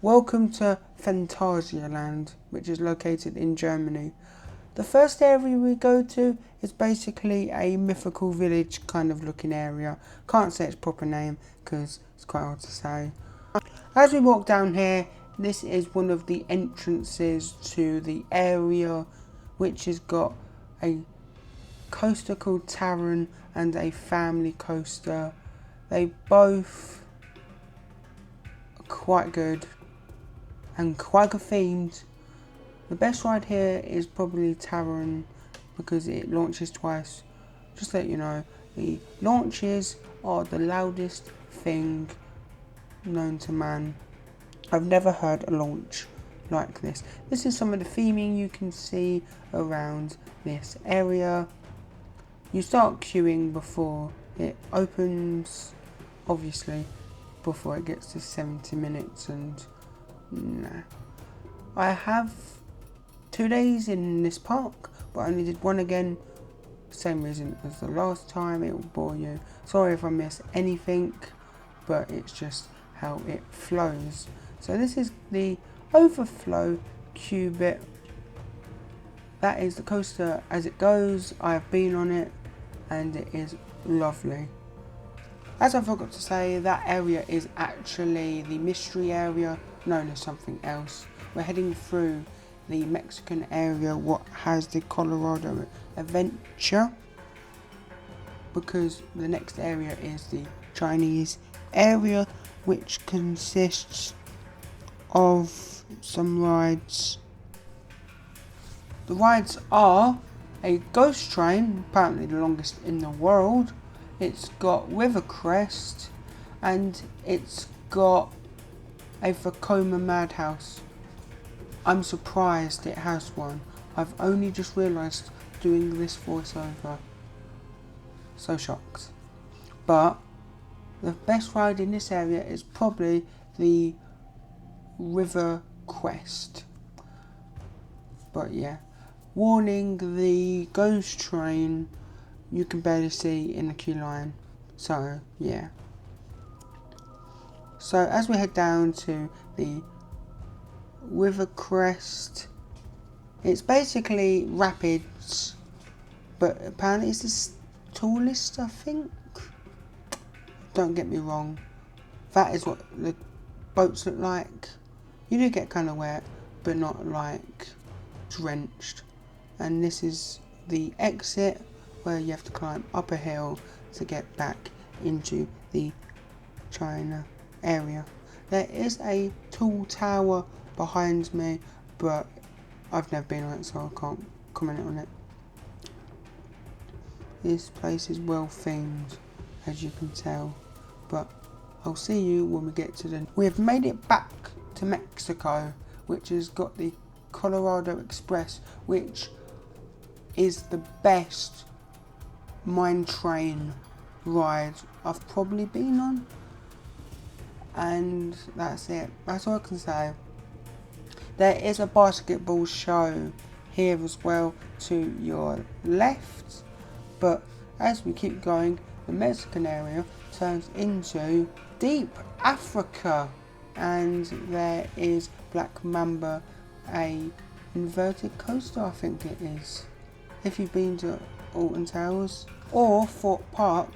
Welcome to Phantasialand, which is located in Germany. The first area we go to is basically a mythical village kind of looking area. Can't say its proper name because it's quite hard to say. As we walk down here, this is one of the entrances to the area, which has got a coaster called Taron and a family coaster. They both are quite good and quite good themed. The best ride here is probably Taron because it launches twice. Just to let you know, the launches are the loudest thing known to man. I've never heard a launch like this. This is some of the theming you can see around this area. You start queuing before it opens, obviously, before it gets to 70 minutes and nah. I have 2 days in this park, but I only did one again. Same reason as the last time, it will bore you. Sorry if I miss anything, but it's just how it flows. So this is the overflow queue bit. That is the coaster as it goes. I have been on it and it is lovely. As I forgot to say, that area is actually the mystery area known as something else. We're heading through the Mexican area, what has the Colorado Adventure, because the next area is the Chinese area, which consists of some rides. The rides are a ghost train, apparently the longest in the world. It's got River Crest and it's got a Vekoma Madhouse. I'm surprised it has one. I've only just realised doing this voiceover. So shocked. But the best ride in this area is probably the River Quest. But yeah. Warning, the ghost train you can barely see in the queue line. So yeah. So as we head down to the River Crest, it's basically rapids, but apparently it's the tallest, I think. Don't get me wrong, that is what the boats look like. You do get kind of wet, but not like drenched. And this is the exit where you have to climb up a hill to get back into the China area. There is a tall tower behind me, but I've never been on it, so I can't comment on it. This place is well themed, as you can tell, but I'll see you when we get to the... We have made it back to Mexico, which has got the Colorado Express, which is the best mine train ride I've probably been on. And that's it. That's all I can say. There is a basketball show here as well to your left. But as we keep going, the Mexican area turns into deep Africa. And there is Black Mamba, a inverted coaster, I think it is. If you've been to Alton Towers or Fort Park,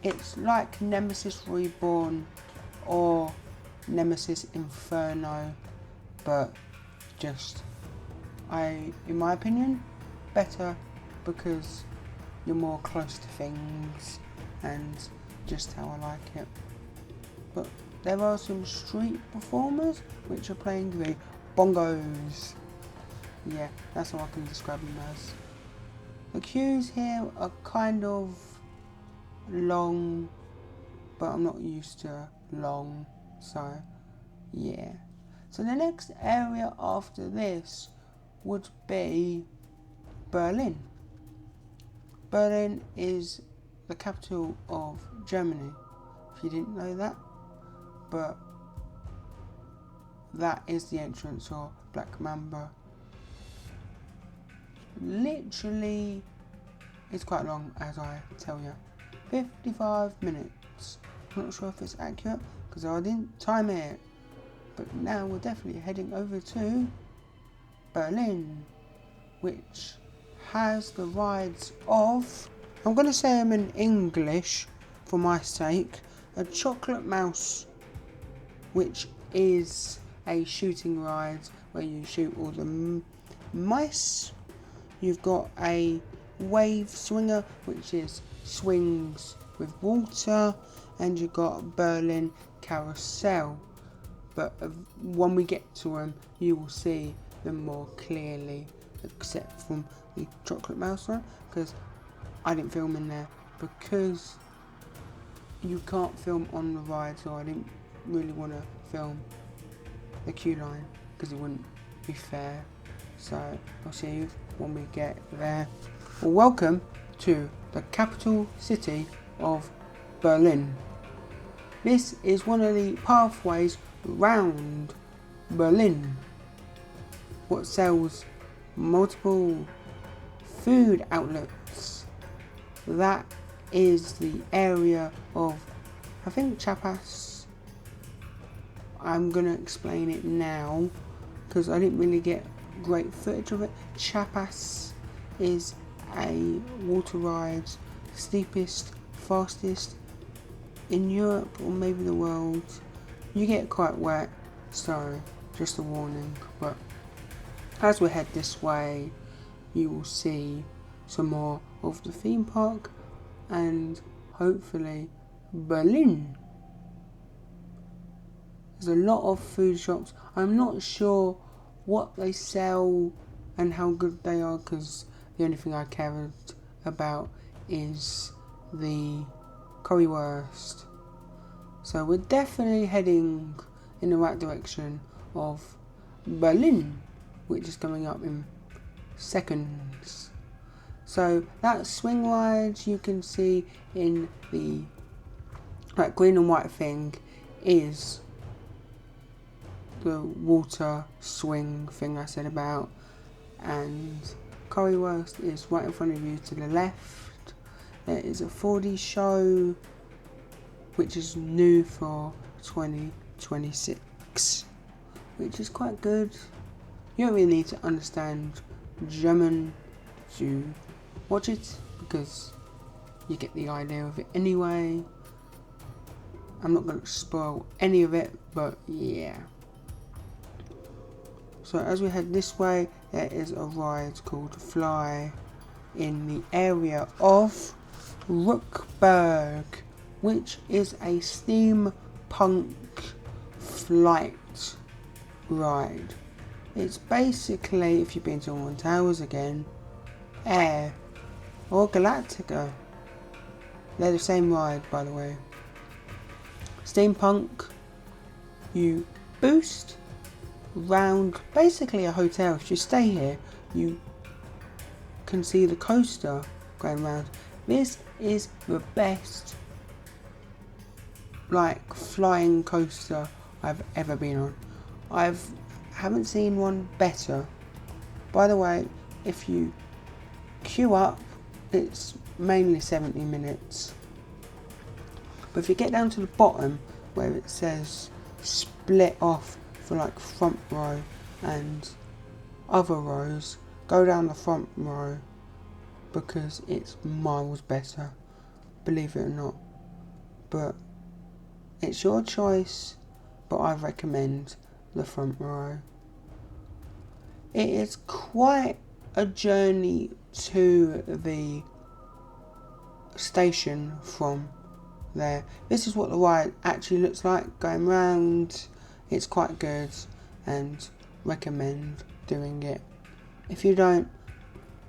it's like Nemesis Reborn or Nemesis Inferno, but just, in my opinion, better because you're more close to things and just how I like it. But there are some street performers which are playing the bongos. Yeah, that's how I can describe them as. The queues here are kind of long, but I'm not used to long, so yeah. So the next area after this would be Berlin. Berlin is the capital of Germany, if you didn't know that, but that is the entrance of Black Mamba. Literally, it's quite long, as I tell you. 55 minutes. I'm not sure if it's accurate because I didn't time it, But now we're definitely heading over to Berlin, which has the rides of, I'm going to say them in English for my sake, a chocolate mouse, which is a shooting ride where you shoot all the mice. You've got a wave swinger, which is swings with water, and you've got Berlin carousel. But when we get to them, you will see them more clearly, except from the chocolate mouse one, because I didn't film in there, because you can't film on the ride, so I didn't really want to film the queue line, because it wouldn't be fair. So I'll see you when we get there. Well, welcome to the capital city of Berlin. This is one of the pathways round Berlin, what sells multiple food outlets. That is the area of, I think, Chapas. I'm gonna explain it now because I didn't really get great footage of it. Chapas is a water ride, steepest, fastest in Europe or maybe the world. You get quite wet, so just a warning. But as we head this way, you will see some more of the theme park and hopefully Berlin. There's a lot of food shops. I'm not sure what they sell and how good they are, because the only thing I cared about is the currywurst. So we're definitely heading in the right direction of Berlin, which is coming up in seconds. So that swing ride you can see in the green and white thing is the water swing thing I said about, and currywurst is right in front of you to the left. There is a 4D show which is new for 2026, which is quite good. You don't really need to understand German to watch it, because you get the idea of it anyway. I'm not going to spoil any of it, but yeah. So as we head this way, there is a ride called F.L.Y in the area of Rookburgh, which is a steampunk flight ride. It's basically, if you've been to One Towers again, Air or Galactica. They're the same ride, by the way. Steampunk, you boost round basically a hotel. If you stay here, you can see the coaster going round. This is the best flying coaster I've ever been on. Haven't seen one better. By the way, if you queue up, it's mainly 70 minutes. But if you get down to the bottom where it says split off for front row and other rows, go down the front row because it's miles better, believe it or not. But it's your choice, but I recommend the front row. It is quite a journey to the station from there. This is what the ride actually looks like going round. It's quite good and recommend doing it. If you don't,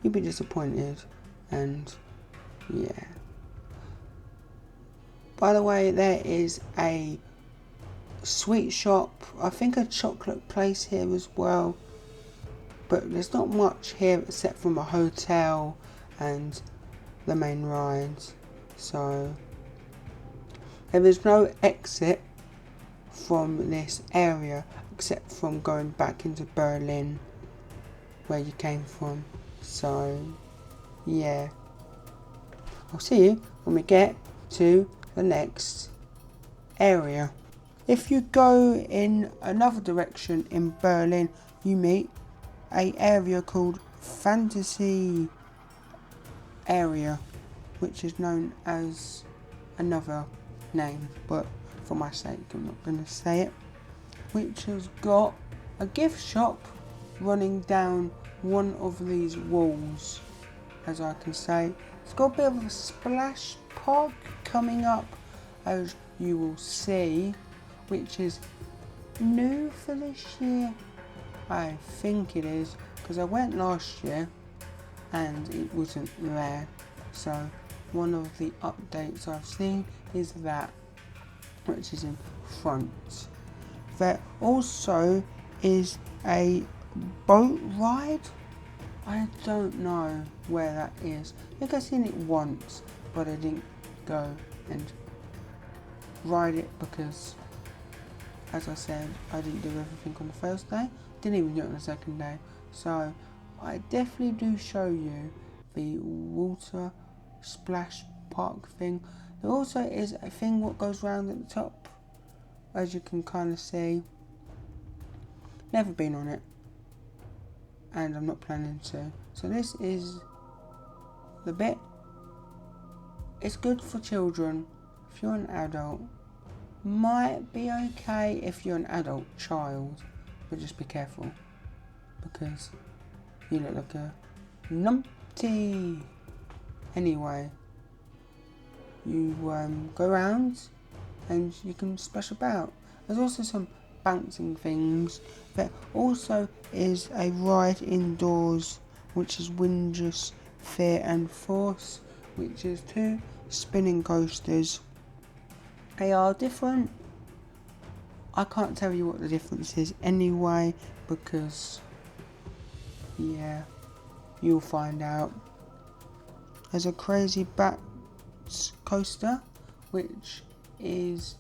you'll be disappointed, and yeah. By the way, there is a sweet shop, I think a chocolate place here as well, but there's not much here except from a hotel and the main rides. So there is no exit from this area except from going back into Berlin where you came from. So yeah, I'll see you when we get to the next area. If you go in another direction in Berlin, you meet a area called Fantasy area, which is known as another name, but for my sake I'm not going to say it, which has got a gift shop running down one of these walls. As I can say, it's got a bit of a splash park coming up, as you will see, which is new for this year. I think it is, because I went last year and it wasn't there. So one of the updates I've seen is that, which is in front. There also is a boat ride. I don't know where that is. I think I've seen it once, but I didn't go and ride it because, as I said, I didn't do everything on the first day, didn't even do it on the second day. So I definitely do show you the water splash park thing. There also is a thing what goes round at the top, as you can kind of see. Never been on it, and I'm not planning to. So this is the bit. It's good for children. If you're an adult, might be okay if you're an adult child, but just be careful because you look like a numpty. Anyway, you go around and you can splash about. There's also some bouncing things. There also is a ride indoors, which is Windrush Fear and Force, which is 2 spinning coasters. They are different. I can't tell you what the difference is anyway, because yeah, you'll find out. There's a crazy bats coaster, which is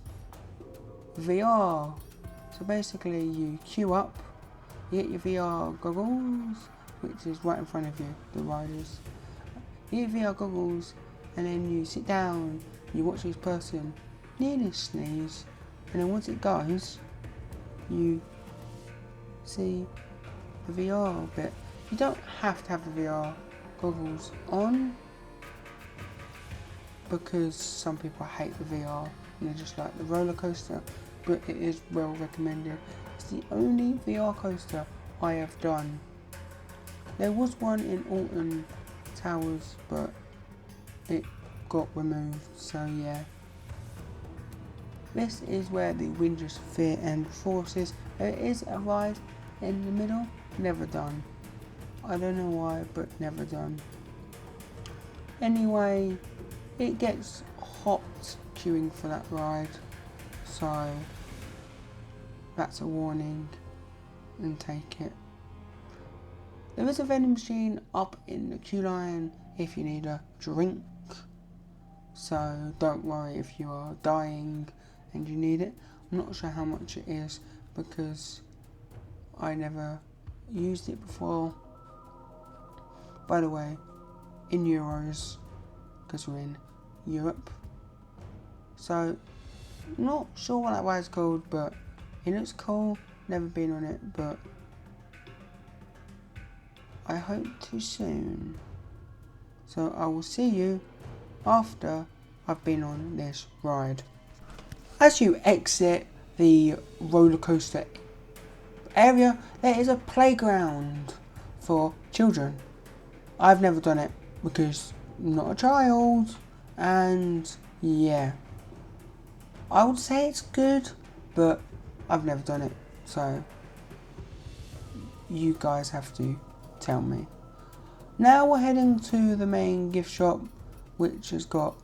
VR. So basically you queue up, you get your VR goggles, which is right in front of you, the riders. You get VR goggles and then you sit down, you watch this person nearly sneeze, and then once it goes, you see the VR bit. You don't have to have the VR goggles on, because some people hate the VR and they just like the roller coaster, but it is well recommended. It's the only VR coaster I have done. There was one in Alton Towers, but it got removed, so yeah. This is where the Windrush Fear and Force is. There is a ride in the middle, never done. I don't know why, but never done. Anyway, it gets hot queuing for that ride, so that's a warning, and take it. There is a vending machine up in the queue line if you need a drink, so don't worry if you are dying and you need it. I'm not sure how much it is because I never used it before. By the way, in euros, because we're in Europe. So, not sure what that ride's called, but it looks cool. Never been on it, but I hope to soon. So I will see you after I've been on this ride. As you exit the roller coaster area, there is a playground for children. I've never done it because I'm not a child, and yeah, I would say it's good, but I've never done it, so you guys have to tell me. Now we're heading to the main gift shop, which has got,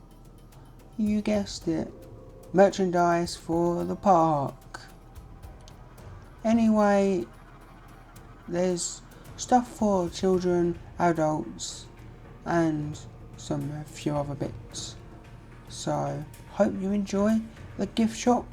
you guessed it, merchandise for the park. Anyway, there's stuff for children, adults, and a few other bits. So, hope you enjoy the gift shop.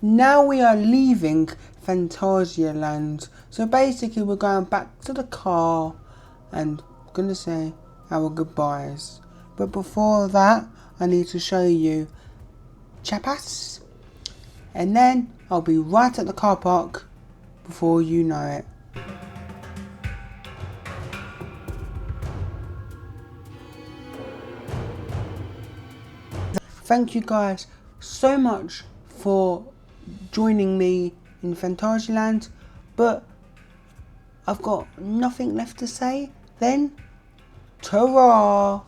Now we are leaving Phantasialand. So basically we're going back to the car and gonna say our goodbyes. But before that, I need to show you Chapas. And then I'll be right at the car park before you know it. Thank you guys so much for joining me in Phantasialand, but I've got nothing left to say. Then, ta-ra!